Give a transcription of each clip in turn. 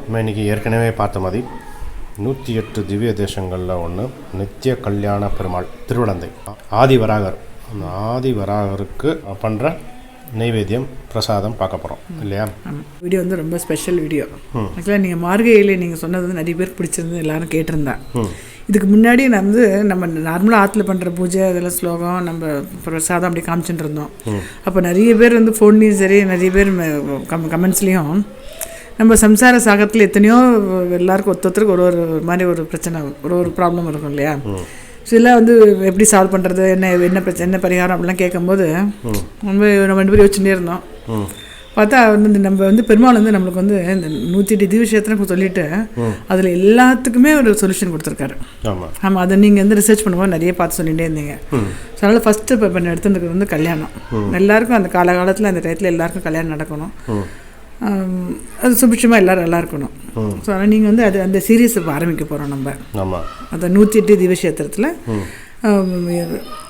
நம்ம இன்றைக்கி ஏற்கனவே பார்த்த மாதிரி 108 திவ்ய தேசங்களில் ஒன்று நித்திய கல்யாண பெருமாள் திருவிடந்தை ஆதிவராகர். அந்த ஆதிவராகருக்கு பண்ணுற நைவேத்தியம் பிரசாதம் பார்க்க போகிறோம் இல்லையா? வீடியோ வந்து ரொம்ப ஸ்பெஷல் வீடியோ. ஆக்சுவலாக நீங்கள் மார்கழியில் நீங்கள் சொன்னது வந்து நிறைய பேர் பிடிச்சிருந்து எல்லாரும் கேட்டிருந்தேன். இதுக்கு முன்னாடி நான் வந்து நம்ம நார்மலாக ஆற்றுல பண்ணுற பூஜை அதெல்லாம் ஸ்லோகம் நம்ம பிரசாதம் அப்படி காமிச்சுட்டு இருந்தோம். அப்போ நிறைய பேர் வந்து ஃபோன்லேயும் சரி நிறைய பேர் கமெண்ட்ஸ்லேயும் நம்ம சம்சார சாகத்தில் எத்தனையோ எல்லாருக்கும் ஒருத்தருக்கு ஒரு மாதிரி ஒரு பிரச்சனை ஒரு ப்ராப்ளம் இருக்கும் இல்லையா? ஸோ இதெல்லாம் வந்து எப்படி சால்வ் பண்ணுறது, என்ன பிரச்சனை, என்ன பரிகாரம் அப்படிலாம் கேட்கும்போது நம்ம 2 பேர் யோசிச்சுட்டே இருந்தோம். பார்த்தா வந்து நம்ம வந்து பெருமாள் வந்து நம்மளுக்கு வந்து இந்த 108 திவ்யக்ஷேத்திரம் சொல்லிட்டு அதில் எல்லாத்துக்குமே ஒரு சொல்யூஷன் கொடுத்துருக்காரு. ஆமாம், அதை நீங்கள் வந்து ரிசர்ச் பண்ணும்போது நிறைய பார்த்து சொல்லிகிட்டே இருந்தீங்க. ஸோ அதனால் ஃபஸ்ட்டு இப்போ எடுத்துருக்கிறது வந்து கல்யாணம். எல்லாருக்கும் அந்த காலகாலத்தில் அந்த டயத்தில் எல்லாருக்கும் கல்யாணம் நடக்கணும், அது சுபிட்சமாக எல்லோரும் நல்லா இருக்கணும். ஸோ அதனால் நீங்கள் வந்து அது அந்த சீரீஸ் இப்போ ஆரம்பிக்க போகிறோம் நம்ம. அந்த 108 திவ்யக்ஷேத்திரத்தில்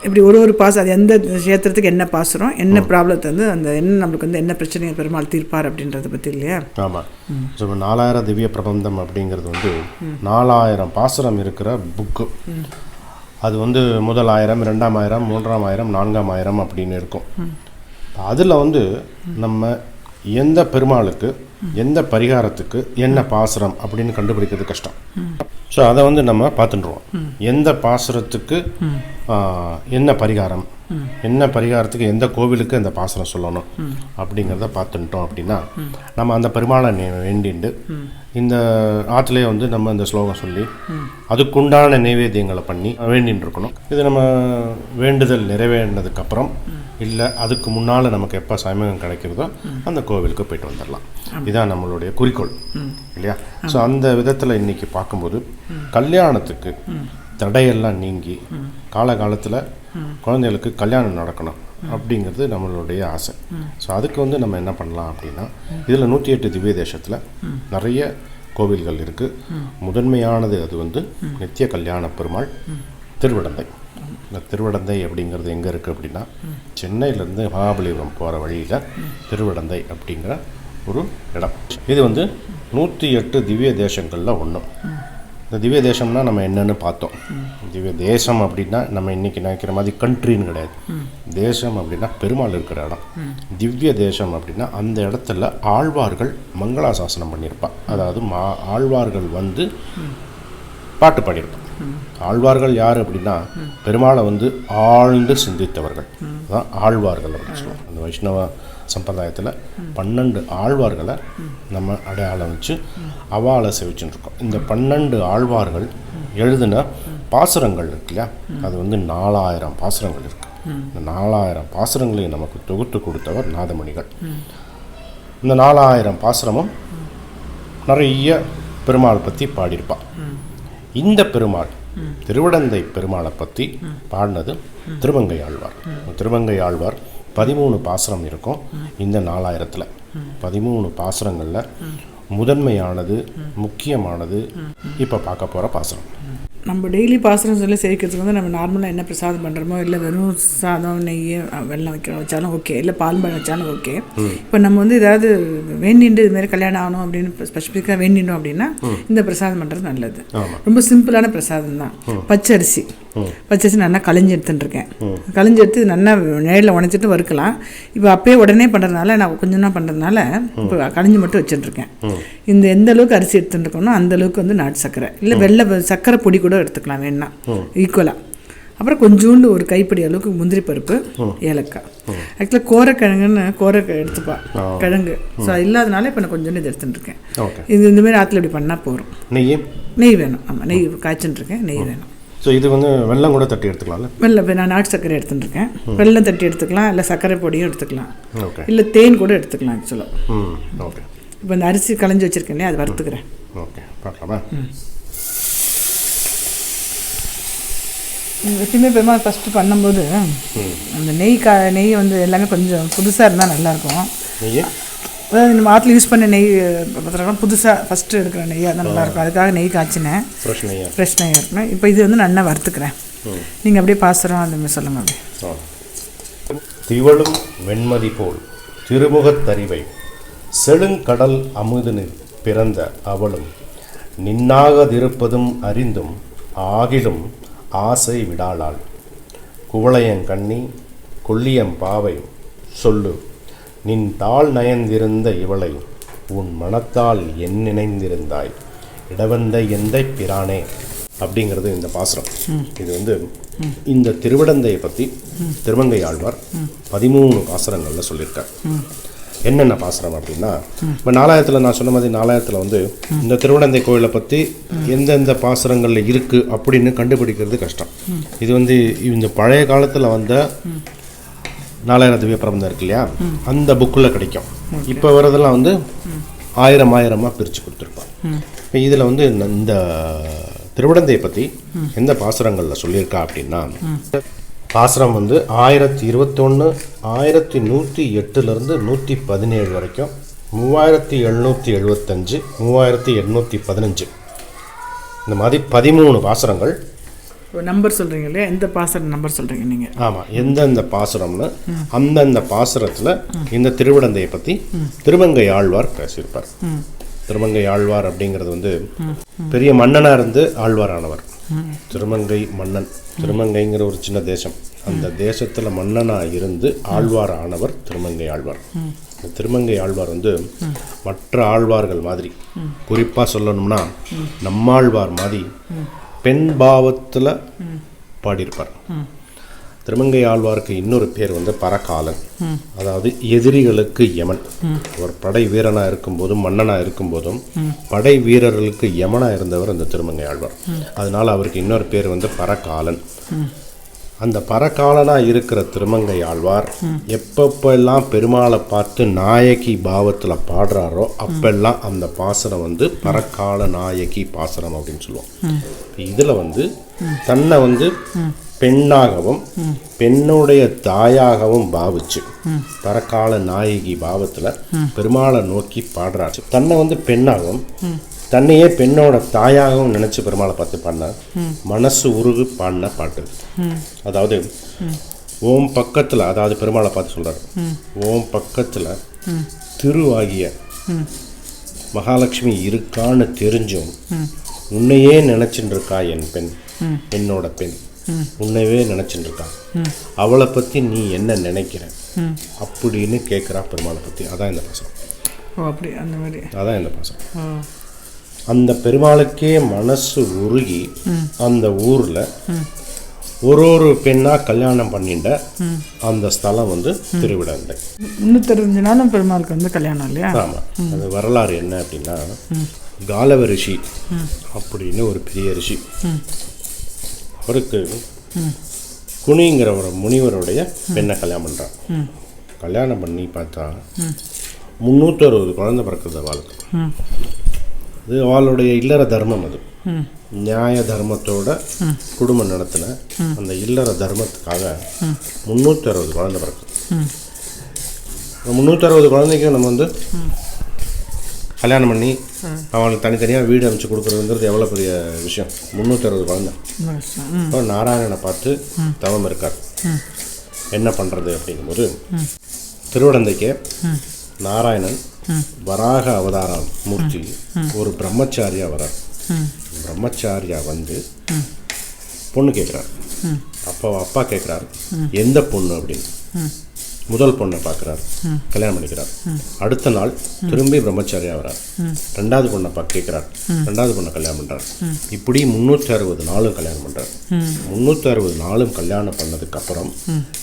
இப்படி ஒரு பாசம், அது எந்த க்ஷேத்திரத்துக்கு என்ன பாசுகிறோம், என்ன ப்ராப்ளத்தை வந்து அந்த என்ன நம்மளுக்கு வந்து என்ன பிரச்சனையை பெருமாள் தீர்ப்பார் அப்படின்றத பற்றி இல்லையா? ஆமாம். ஸோ 4000 திவ்ய பிரபந்தம் அப்படிங்கிறது வந்து 4000 பாசுரம் இருக்கிற புக்கு. அது வந்து முதல் 1000, 2000, 3000, 4000 அப்படின்னு இருக்கும். அதில் வந்து நம்ம எந்த பெருமாளுக்கு எந்த பரிகாரத்துக்கு என்ன பாசுரம் அப்படின்னு கண்டுபிடிக்கிறது கஷ்டம். ஸோ அதை வந்து நம்ம பார்த்துட்டுருவோம். எந்த பாசுரத்துக்கு என்ன பரிகாரம், என்ன பரிகாரத்துக்கு எந்த கோவிலுக்கு அந்த பாசுரம் சொல்லணும் அப்படிங்கிறத பார்த்துட்டோம் அப்படின்னா நம்ம அந்த பெருமாளை வேண்டிண்டு இந்த ஆற்றுலேயே வந்து நம்ம இந்த ஸ்லோகம் சொல்லி அதுக்குண்டான நைவேத்தியங்களை பண்ணி வேண்டின்னு இருக்கணும். இது நம்ம வேண்டுதல் நிறைவேறினதுக்கப்புறம் இல்லை அதுக்கு முன்னால் நமக்கு எப்போ சமயம் கிடைக்கிறதோ அந்த கோவிலுக்கு போயிட்டு வந்துடலாம். இதுதான் நம்மளுடைய குறிக்கோள் இல்லையா? ஸோ அந்த விதத்தில் இன்றைக்கி பார்க்கும்போது கல்யாணத்துக்கு தடையெல்லாம் நீங்கி காலகாலத்தில் குழந்தைகளுக்கு கல்யாணம் நடக்கணும் அப்படிங்கிறது நம்மளுடைய ஆசை. ஸோ அதுக்கு வந்து நம்ம என்ன பண்ணலாம் அப்படின்னா இதில் 108 திவ்ய தேசத்தில் நிறைய கோவில்கள் இருக்குது. முதன்மையானது அது வந்து நித்திய கல்யாண பெருமாள் திருவிடந்தை. இந்த திருவிடந்தை அப்படிங்கிறது எங்கே இருக்குது அப்படின்னா சென்னையிலேருந்து மகாபலிபுரம் போகிற வழியில் திருவிடந்தை அப்படிங்கிற ஒரு இடம். இது வந்து 108 திவ்ய தேசங்களில் ஒன்று. இந்த திவ்ய தேசம்னா நம்ம என்னென்னு பார்த்தோம். திவ்ய தேசம் அப்படின்னா நம்ம இன்றைக்கி நினைக்கிற மாதிரி கண்ட்ரின்னு கிடையாது. தேசம் அப்படின்னா பெருமாள் இருக்கிற இடம். திவ்ய தேசம் அப்படின்னா அந்த இடத்துல ஆழ்வார்கள் மங்களாசாசனம் பண்ணியிருப்பா. அதாவது ஆழ்வார்கள் வந்து பாட்டு பாடியிருப்பான். ஆழ்வார்கள் யார் அப்படின்னா பெருமாளை வந்து ஆழ்ந்து சிந்தித்தவர்கள் தான் ஆழ்வார்கள் அப்படின்னு சொல்லுவாங்க. அந்த வைஷ்ணவ சம்பிரதாயத்தில் 12 ஆழ்வார்களை நம்ம அடையாளம் வச்சு அவாளை சேவிச்சுட்டு இருக்கோம். இந்த 12 ஆழ்வார்கள் எழுதின பாசுரங்கள் இருக்கு இல்லையா? அது வந்து 4000 பாசுரங்கள் இருக்கு. இந்த 4000 பாசுரங்களையும் நமக்கு தொகுத்து கொடுத்தவர் நாதமணிகள். இந்த 4000 பாசுரமும் நிறைய பெருமாள் பற்றி பாடியிருப்பாள். இந்த பெருமாள் திருவிடந்தை பெருமாளை பற்றி பாடினது திருமங்கை ஆழ்வார். திருமங்கை ஆழ்வார் 13 பாசுரம் இருக்கும். இந்த 4000ல் 13 பாசுரங்களில் முதன்மையானது முக்கியமானது இப்போ பார்க்க போகிற பாசுரம். நம்ம டெய்லி பாசுரம் சொல்லி சேர்க்கிறதுக்கு வந்து நம்ம நார்மலாக என்ன பிரசாதம் பண்ணுறோமோ, இல்லை வெறும் சாதம் நெய் வெள்ளம் வச்சாலும் ஓகே, இல்லை பால் பழம் வச்சாலும் ஓகே. இப்போ நம்ம வந்து ஏதாவது வேண்டிட்டு இதுமாரி கல்யாணம் ஆகணும் அப்படின்னு ஸ்பெசிஃபிக்காக வேண்டினோம் அப்படின்னா இந்த பிரசாதம் பண்ணுறது நல்லது. ரொம்ப சிம்பிளான பிரசாதம் தான். பச்சரிசி நல்லா களைஞ்சி எடுத்துட்டுருக்கேன். களைஞ்சி எடுத்து நல்லா நேரில் உடைச்சிட்டு வறுக்கலாம். இப்போ அப்பயே உடனே பண்ணுறதுனால நான் கொஞ்சம் தான் பண்ணுறதுனால இப்போ களைஞ்சி மட்டும் வச்சுட்டுருக்கேன். இந்த எந்த அளவுக்கு அரிசி எடுத்துட்டுருக்கோம்னா அந்த அளவுக்கு வந்து நாட்டு சர்க்கரை இல்லை வெள்ளை சர்க்கரை பொடி கூட எடுத்துக்கலாம் வேணா ஈக்குவலாக. அப்புறம் கொஞ்சோண்டு ஒரு கைப்பிடி அளவுக்கு முந்திரி பருப்பு, ஏலக்காய். ஆக்சுவலாக கோரைக்கிழங்குன்னு கோரைக்காய் எடுத்துப்பா கிழங்கு. ஸோ இல்லாதனால இப்போ நான் கொஞ்சோண்டு இது எடுத்துட்டுருக்கேன். இது இந்தமாரி ஆற்றுல இப்படி பண்ணால் போகிறோம். நெய் வேணும். ஆமாம், நெய் காய்ச்சிட்டுருக்கேன், நெய் வேணும். ஸோ இது வந்து வெல்லம் கூட தட்டி எடுத்துக்கலாம்ல? வெல்லம் நான் நாட்டு சர்க்கரை எடுத்துட்டுருக்கேன். வெல்லம் தட்டி எடுத்துக்கலாம், இல்லை சர்க்கரை பொடியும் எடுத்துக்கலாம், இல்லை தேன் கூட எடுத்துக்கலாம் ஆக்சுவலாக. ஓகே. இப்போ இந்த அரிசி களைஞ்சி வச்சுருக்கேன் இல்லையா, அது வறுத்துக்கிறேன். ஓகே, பார்க்கலாமா? எப்பயுமே பெருமாள் ஃபஸ்ட்டு பண்ணும்போது அந்த நெய் வந்து எல்லாமே கொஞ்சம் புதுசாக இருந்தால் நல்லாயிருக்கும். அதாவது நம்ம ஆற்றுல யூஸ் பண்ண நெய் பார்த்துக்கலாம், புதுசாக ஃபஸ்ட்டு எடுக்கிற நெய் அதான் நல்லாயிருக்கும். அதுக்காக நெய் காய்ச்சினேன், ஃப்ரெஷ் நெய் இருக்கணும். இப்போ இது வந்து நல்லா வறுத்துக்கிறேன். நீங்கள் அப்படியே பாசுகிறோம் அந்த சொல்லுங்கள். அப்படியே திவளும் வெண்மதி போல் திருமுகத்தறிவை செழுங்கடல் அமுது பிறந்த அவளும் நின்னாகதிருப்பதும் அறிந்தும் ஆகிலும் ஆசை விடாளாள். குவளையங்கண்ணி கொல்லியம் பாவை சொல்லு நின் தாள் நயந்திருந்த இவளை உன் மனத்தால் என் நினைந்திருந்தாய் இடவந்த எந்தை பிரானே அப்படிங்கிறது இந்த பாசுரம். இது வந்து இந்த திருவிடந்தையை பற்றி திருமங்கை ஆழ்வார் 13 பாசுரங்களில் சொல்லியிருக்கார். என்னென்ன பாசுரம் அப்படின்னா, இப்போ நாலாயிரத்தில் நான் சொன்ன மாதிரி நாலாயிரத்தில் வந்து இந்த திருவிடந்தை கோயிலை பற்றி எந்தெந்த பாசுரங்களில் இருக்குது அப்படின்னு கண்டுபிடிக்கிறது கஷ்டம். இது வந்து இந்த பழைய காலத்தில் வந்த 4000 திவ்ய பிரபந்தம் இருக்கு இல்லையா, அந்த புக்கில் கிடைக்கும். இப்போ வரதெல்லாம் வந்து 1000 பிரித்து கொடுத்துருப்பாங்க. இப்போ இதில் வந்து இந்த திருவிடந்தையை பற்றி எந்த பாசுரங்களில் சொல்லியிருக்கா அப்படின்னா, பாசுரம் வந்து 1021, 1108 117 வரைக்கும், 3775, 3815 இந்த மாதிரி 13 பாசுரங்கள். நம்பர் சொல்கிறீங்க இல்லையா, எந்த பாசுரம் நம்பர் சொல்கிறீங்க நீங்கள்? ஆமாம், எந்தெந்த பாசுரம்னு அந்தந்த பாசுரத்தில் இந்த திருவிடந்தையை பற்றி திருமங்கை ஆழ்வார் பேசியிருப்பார். திருமங்கை ஆழ்வார் அப்படிங்கிறது வந்து பெரிய மன்னனாக இருந்து ஆழ்வார் ஆனவர். திருமங்கை மன்னன், திருமங்கைங்கிற ஒரு சின்ன தேசம், அந்த தேசத்தில் மன்னனாக இருந்து ஆழ்வார் ஆனவர் திருமங்கை ஆழ்வார். திருமங்கை ஆழ்வார் வந்து மற்ற ஆழ்வார்கள் மாதிரி, குறிப்பாக சொல்லணும்னா நம்மாழ்வார் மாதிரி பெண் பாவத்தில் பாடியிருப்பார். திருமங்கை ஆழ்வாருக்கு இன்னொரு பேர் வந்து பரகாலன், அதாவது எதிரிகளுக்கு யமன். ஒரு படை வீரனாக இருக்கும்போதும் மன்னனாக இருக்கும்போதும் படை வீரர்களுக்கு யமனாக இருந்தவர் அந்த திருமங்கை ஆழ்வார். அதனால அவருக்கு இன்னொரு பேர் வந்து பரகாலன். அந்த பரகாலனாக இருக்கிற திருமங்கை ஆழ்வார் எப்பப்பெல்லாம் பெருமாளை பார்த்து நாயகி பாவத்தில் பாடுறாரோ அப்பெல்லாம் அந்த பாசுரம் வந்து பரகால நாயகி பாசுரம் அப்படின்னு சொல்லுவோம். இதில் வந்து தன்னை வந்து பெண்ணாகவும் பெண்ணுடைய தாயாகவும் பாவிச்சு பரகால நாயகி பாவத்தில் பெருமாளை நோக்கி பாடுறாச்சு. தன்னை வந்து பெண்ணாகவும் தன்னையே பெண்ணோட தாயாகவும் நினைச்சு பெருமாளை பார்த்து பாடின மனசு உருகு பாடின பாட்டு. அதாவது ஓம் பக்கத்தில், அதாவது பெருமாளை பார்த்து சொல்றாரு, ஓம் பக்கத்தில் திருவாகிய மகாலட்சுமி இருக்கான்னு தெரிஞ்சும் உன்னையே நினைச்சுட்டு இருக்கா என் பெண், என்னோட பெண் உன்னையே நினைச்சுட்டு இருக்கா, அவளை பற்றி நீ என்ன நினைக்கிற அப்படின்னு கேட்குறா பெருமாளை பற்றி. அதான் இந்த பாசம். அப்படி அந்த மாதிரி அதான் இந்த பாசம். அந்த பெருமாளுக்கே மனசு உருகி அந்த ஊரில் ஒரு பெண்ணாக கல்யாணம் பண்ணிட்ட அந்த ஸ்தலம் வந்து திருவிடந்தை. 365 நாளும் பெருமாளுக்கு வந்து கல்யாணம் இல்லையா? ஆமாம். அது வரலாறு என்ன அப்படின்னா, காலவ ரிஷி அப்படின்னு ஒரு பெரிய ரிஷி, அவருக்கு குனிங்கிற ஒரு முனிவருடைய பெண்ணை கல்யாணம் பண்ணுறான். கல்யாணம் பண்ணி பார்த்தா 360 குழந்தை பிறக்கிறது அவளுக்கு. அது அவளுடைய இல்லற தர்மம். அது நியாய தர்மத்தோட குடும்பம் நடத்தின அந்த இல்லற தர்மத்துக்காக 360 குழந்தை பிறக்குது. 360 குழந்தைக்கும் நம்ம வந்து கல்யாணம் பண்ணி அவங்களுக்கு தனித்தனியாக வீடு அமைச்சு கொடுக்குறதுங்கிறது எவ்வளோ பெரிய விஷயம். 360 குழந்தை. இப்போ நாராயணனை பார்த்து தவம் இருக்கார், என்ன பண்ணுறது அப்படிங்கும்போது திருவிடந்தைக்கு நாராயணன் வராக அவதார மூர்த்தி ஒரு பிரம்மச்சாரியா வரார். பிரம்மச்சாரியா வந்து பொண்ணு கேட்குறார். அப்பா கேட்குறாரு எந்த பொண்ணு அப்படின்னு. முதல் பொண்ணை பார்க்குறாரு, கல்யாணம் பண்ணிக்கிறார். அடுத்த நாள் திரும்பி பிரம்மச்சாரியா வரார், 2வது பொண்ணை கேட்குறார், 2வது பொண்ணை கல்யாணம் பண்ணுறார். இப்படி 360 நாளும் கல்யாணம் பண்ணுறார். 360 நாளும் கல்யாணம் பண்ணதுக்கப்புறம்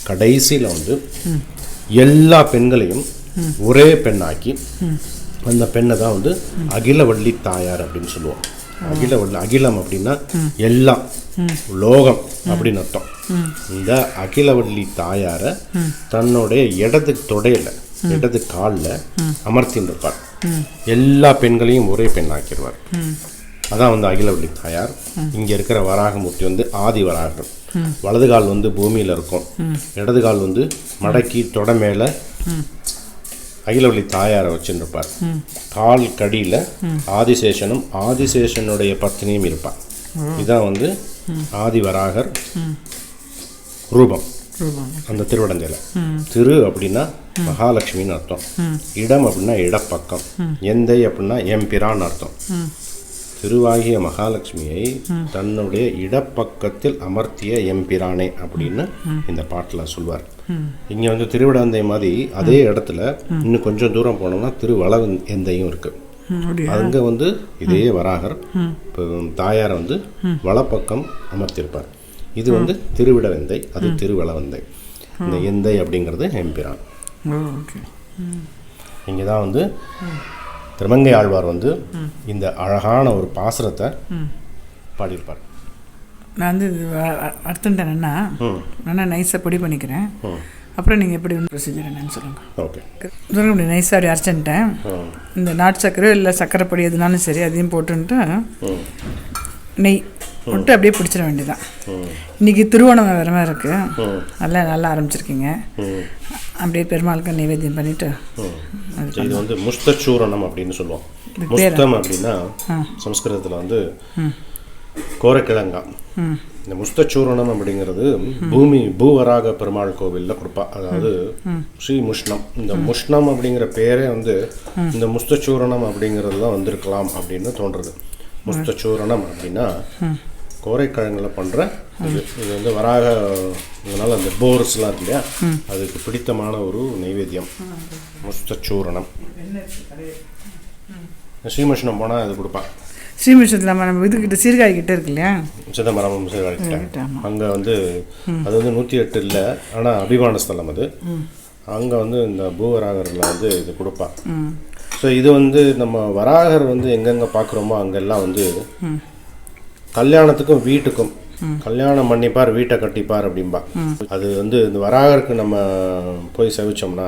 கடைசியில் வந்து எல்லா பெண்களையும் ஒரே பெண்ணாக்கி அந்த பெண்ணை தான் வந்து அகிலவள்ளி தாயார் அப்படின்னு சொல்லுவோம். அகிலம் அப்படின்னா எல்லாம், லோகம் அப்படின்னு அர்த்தம். இந்த அகிலவள்ளி தாயாரை தன்னுடைய இடது தொடையில, இடது காலில் அமர்த்தின்னு இருப்பார். எல்லா பெண்களையும் ஒரே பெண்ணாக்கிடுவார். அதான் வந்து அகிலவள்ளி தாயார். இங்க இருக்கிற வராகமூர்த்தி வந்து ஆதி வராகர். வலது கால் வந்து பூமியில இருக்கும், இடது கால் வந்து மடக்கி தொடை மேல அகிலவள்ளி தாயாரை வச்சுருப்பார். கால் கடியில் ஆதிசேஷனும் ஆதிசேஷனுடைய பத்னியும் இருப்பார். இதான் வந்து ஆதிவராகர் ரூபம். அந்த திருவிடந்தையில். திரு அப்படின்னா மகாலட்சுமின்னு அர்த்தம். இடம் அப்படின்னா இடப்பக்கம். எந்தை அப்படின்னா எம்பிரான்னு அர்த்தம். திருவாகிய மகாலட்சுமியை தன்னுடைய இடப்பக்கத்தில் அமர்த்திய எம்பிரானே அப்படின்னு இந்த பாட்டில் சொல்வார். இங்கே வந்து திருவிடந்தை மாதிரி அதே இடத்துல இன்னும் கொஞ்சம் தூரம் போனோம்னா திருவள எந்தையும் இருக்கு. அங்கே வந்து இதே வராகர் தாயாரை வந்து வலப்பக்கம் அமர்த்தியிருப்பார். இது வந்து திருவிடவெந்தை, அது திருவளவந்தை. இந்த எந்தை அப்படிங்கிறது எம்பிரான். இங்கே தான் வந்து திருமங்கை ஆழ்வார் வந்து இந்த அழகான ஒரு பாசுரத்தை பாடியிருப்பார். நான் வந்து அர்த்தம் என்னன்னா நான் நைஸாக பொடி பண்ணிக்கிறேன். அப்புறம் நீங்கள் எப்படி ப்ரொசீஜர் என்னன்னு சொல்லுங்கள். ஓகே, இப்படி நைஸாக அப்படி அரைச்சிட்டேன். இந்த நாட்டு சர்க்கரை இல்லை சர்க்கரை பொடி எதுனாலும் சரி அதையும் போட்டுன்ட்டு நெய் போட்டு அப்படியே பிடிச்சிட வேண்டியதான். இன்றைக்கி திருவோணம் வேறு மாதிரி இருக்குது, அதெல்லாம் நல்லா ஆரம்பிச்சிருக்கீங்க. அப்படியே பெருமாளுக்கு நைவேத்தியம் பண்ணிவிட்டு இது வந்து முஸ்தச்சூரணம் அப்படின்னு சொல்லுவோம். முஸ்தம் அப்படின்னா சம்ஸ்கிருதத்தில் வந்து கோரக்கிழங்கா. இந்த முஸ்தச்சூரணம் அப்படிங்கிறது பூவராக பெருமாள் கோவிலில் கொடுப்பா. அதாவது ஸ்ரீ முஷ்ணம். இந்த முஷ்ணம் அப்படிங்கிற பேரே வந்து இந்த முஸ்தச்சூரணம் அப்படிங்கிறது தான் வந்திருக்கலாம் அப்படின்னு தோன்றுறது. முஸ்தச்சூரணம் அப்படின்னா கோரைக்கிழங்கில் பண்ணுற இது வந்து வராக, இதனால் அந்த போர்ஸ்லாம் இருக்கு இல்லையா, அதுக்கு பிடித்தமான ஒரு நைவேத்தியம் முஸ்தச்சூரணம். ஸ்ரீமுஷ்ணம் போனால் அது கொடுப்பான். ஸ்ரீமுஷ்ணத்தில் நம்ம இதுக்கிட்ட சீர்காழி கிட்ட இருக்கு இல்லையா, சிதம்பரம் சீர்காழி கிட்ட. அங்கே வந்து அது வந்து 108 இல்லை, ஆனால் அபிமான ஸ்தலம் அது. அங்கே வந்து இந்த பூவராகரில் வந்து இது கொடுப்பான். ஸோ இது வந்து நம்ம வராகர் வந்து எங்கெங்கே பார்க்குறோமோ அங்கெல்லாம் வந்து கல்யாணத்துக்கும் வீட்டுக்கும், கல்யாணம் பண்ணிப்பார் வீட்டை கட்டிப்பார் அப்படின்பா. அது வந்து இந்த வராகருக்கு நம்ம போய் செவிச்சோம்னா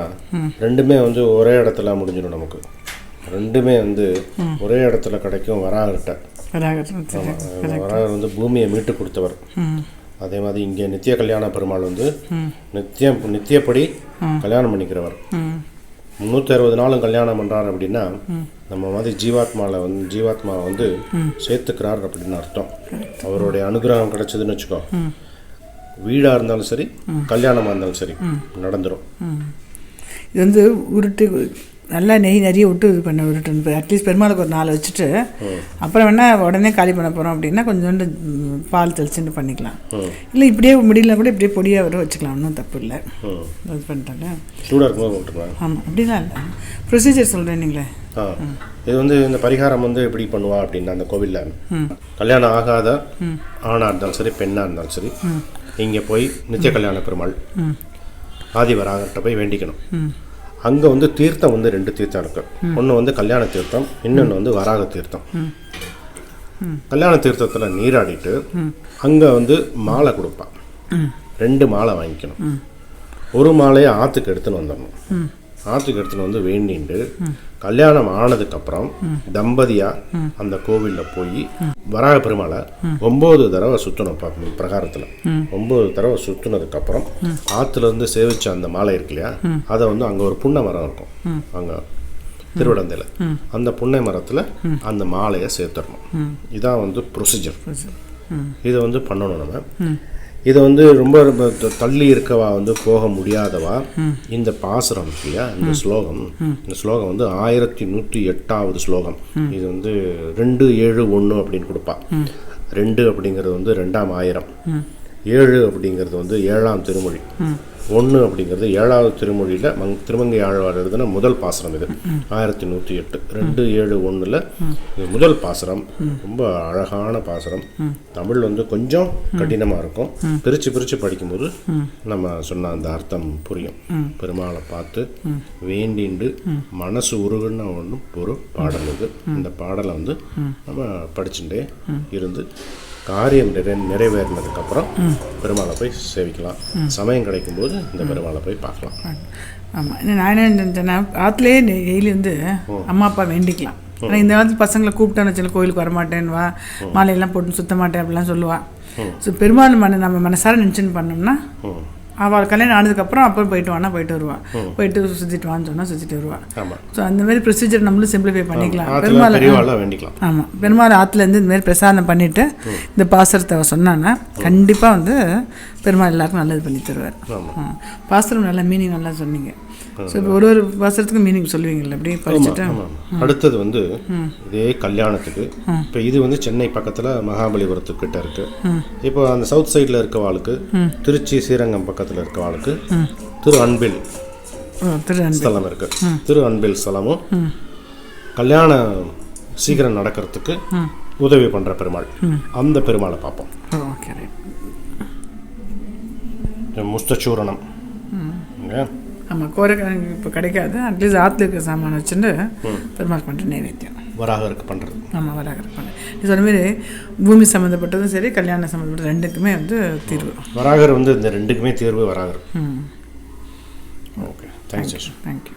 ரெண்டுமே வந்து ஒரே இடத்துல முடிஞ்சிடும். நமக்கு ரெண்டுமே வந்து ஒரே இடத்துல கிடைக்கும். வராகர்கிட்ட வராகர் வந்து பூமியை மீட்டு கொடுத்தவர். அதே மாதிரி இங்கே நித்திய கல்யாண பெருமாள் வந்து நித்தியப்படி கல்யாணம் பண்ணிக்கிறவர். 360 நாளும் கல்யாணம் பண்ணுறார் அப்படின்னா நம்ம மாதிரி ஜீவாத்மாவை வந்து சேர்த்துக்கிறார் அப்படின்னு அர்த்தம். அவருடைய அனுகிரகம் கிடைச்சதுன்னு வச்சுக்கோ, வீடாக இருந்தாலும் சரி கல்யாணமாக இருந்தாலும் சரி நடந்துடும். இது வந்து உருட்டு நல்லா நெய் நிறைய விட்டு இது பண்ண உருட்டு. அட்லீஸ்ட் பெருமாளுக்கு ஒரு 4 வச்சுட்டு அப்புறம் வேணால் உடனே காலி பண்ண போகிறோம் அப்படின்னா கொஞ்சோண்டு பால் தெளிச்சுட்டு பண்ணிக்கலாம். இல்லை இப்படியே முடியல கூட இப்படியே பொடியாக வர வச்சுக்கலாம், ஒன்றும் தப்பு இல்லை. இது பண்ணிட்டாங்க சூடாக இருக்கும்போது. ஆமாம், அப்படிலாம் இல்லை. ப்ரொசீஜர் சொல்கிறேன் நீங்களே. இது வந்து இந்த பரிகாரம் வந்து எப்படி பண்ணுவா அப்படின்னா, அந்த கோவிலில் கல்யாணம் ஆகாத ஆணாக இருந்தாலும் சரி பெண்ணாக இருந்தாலும் சரி இங்கே போய் நித்திய கல்யாண பெருமாள் ஆதிவராகர்கிட்ட போய் வேண்டிக்கணும். அங்கே வந்து தீர்த்தம் வந்து 2 தீர்த்தம் இருக்கு. ஒன்று வந்து கல்யாண தீர்த்தம், இன்னொன்று வந்து வராக தீர்த்தம். கல்யாண தீர்த்தத்தில் நீராடிட்டு அங்கே வந்து மாலை கொடுப்பான். 2 மாலை வாங்கிக்கணும். ஒரு மாலையை ஆற்றுக்கு எடுத்துன்னு வந்துடணும். ஆற்றுக்கு எடுத்துன்னு வந்து வேண்டிட்டு கல்யாணம் ஆனதுக்கப்புறம் தம்பதியாக அந்த கோவிலில் போய் வராக பெருமாளை 9 தடவை சுற்றணும். பிரகாரத்தில் 9 தடவை சுற்றினதுக்கப்புறம் ஆற்றுலேருந்து சேவிச்ச அந்த மாலை இருக்கு இல்லையா, அதை வந்து அங்கே ஒரு புன்னை மரம் இருக்கும் அங்கே திருவிடந்தையில். அந்த புன்னை மரத்தில் அந்த மாலையை சேர்த்துடணும். இதான் வந்து ப்ரொசீஜர். இதை வந்து பண்ணணும் நம்ம. இதை வந்து ரொம்ப தள்ளி இருக்கவா வந்து போக முடியாதவா இந்த பாசுரம் இருக்கு இல்லையா, இந்த ஸ்லோகம் வந்து 1108வது ஸ்லோகம். இது வந்து 271 அப்படின்னு கொடுப்பா. 2 அப்படிங்கிறது வந்து 2ஆம் ஆயிரம், 7 அப்படிங்கிறது வந்து 7ஆம் திருமொழி, 1 அப்படிங்கிறது 7வது திருமொழியில் திருமங்கை ஆழ்வார் எழுதின முதல் பாசுரம். இது 1108. 271 இது முதல் பாசுரம். ரொம்ப அழகான பாசுரம். தமிழ் வந்து கொஞ்சம் கடினமாக இருக்கும். பிரித்து படிக்கும்போது நம்ம சொன்ன அந்த அர்த்தம் புரியும். பெருமாளை பார்த்து வேண்டிண்டு மனசு உருகுன்னு ஒரு பாடல் இது. இந்த பாடலை வந்து நம்ம படிச்சுட்டே இருந்து காரியம் நிறைவேறினதுக்கப்புறம் பெருமாளை போய் சேவிக்கலாம். சமயம் கிடைக்கும்போது இந்த பெருமாளை போய் பார்க்கலாம். ஆமாம், நான் என்ன நினைச்சேன்னா ஆற்றுலேயே டெய்லி வந்து அம்மா அப்பா வேண்டிக்கலாம். ஆனால் இந்த காலத்து பசங்களை கூப்பிட்டோன்னு வச்சுல கோயிலுக்கு வரமாட்டேன்னுவா, மாலையெல்லாம் போட்டு சுத்த மாட்டேன் அப்படிலாம் சொல்லுவாள். ஸோ பெருமாள் நம்ம மனசார நினச்சின்னு பண்ணோம்னா அவள் கல்யாணம் ஆனதுக்கப்புறம் அப்புறம் போயிட்டு வானா போயிட்டு வருவாள், போயிட்டு சுற்றிட்டு வான்னு சொன்னால் சுற்றிட்டு வருவாள். ஸோ அந்த மாதிரி ப்ரொசீஜர் நம்மளும் சிம்பிளிஃபை பண்ணிக்கலாம். வேண்டிக்கலாம். ஆமாம், பெருமாள் ஆற்றுலேருந்து இந்த மாதிரி பிரசாதம் பண்ணிவிட்டு இந்த பாசுரத்தை சொன்னான்னா கண்டிப்பாக வந்து பெருமாள் எல்லாருக்கும் நல்லது பண்ணி தருவார். பாசுரம் நல்லா மீனிங் நல்லா சொன்னீங்க. ஸோ இப்போ ஒரு பாசுரத்துக்கு மீனிங் சொல்லுவீங்கள்ல அப்படியே படிச்சுட்டு. அடுத்தது வந்து இதே கல்யாணத்துக்கு இப்போ இது வந்து சென்னை பக்கத்தில் மகாபலிபுரத்துக்கிட்ட இருக்குது. இப்போ அந்த சவுத் சைடில் இருக்கவாளுக்கு, திருச்சி ஸ்ரீரங்கம் பக்கத்தில் இருக்கவாளுக்கு திரு அன்பில் ஸ்தலம் இருக்குது. திரு அன்பில் ஸ்தலமும் கல்யாணம் சீக்கிரம் நடக்கிறதுக்கு உதவி பண்ணுற பெருமாள், அந்த பெருமாளை பார்ப்போம். முஸ்தச்சூரணம். ஆமாம், கோரைக்கிழங்கு இப்போ கிடைக்காது, அட்லீஸ்ட் ஆற்றுல இருக்கிற சாமான் வச்சுட்டு பெருமாள் பண்ணுற நைவேத்தியம் வராகருக்கு பண்ணுறது. ஆமாம், வராகருக்கு பண்ணுறது. நீ சொன்ன மாதிரி பூமி சம்மந்தப்பட்டதும் சரி, கல்யாணம் சம்மந்தப்பட்ட ரெண்டுக்குமே வந்து தீர்வு. வராகர் வந்து இந்த ரெண்டுக்குமே தீர்வு வராகர். Okay, thanks. தேங்க்யூ.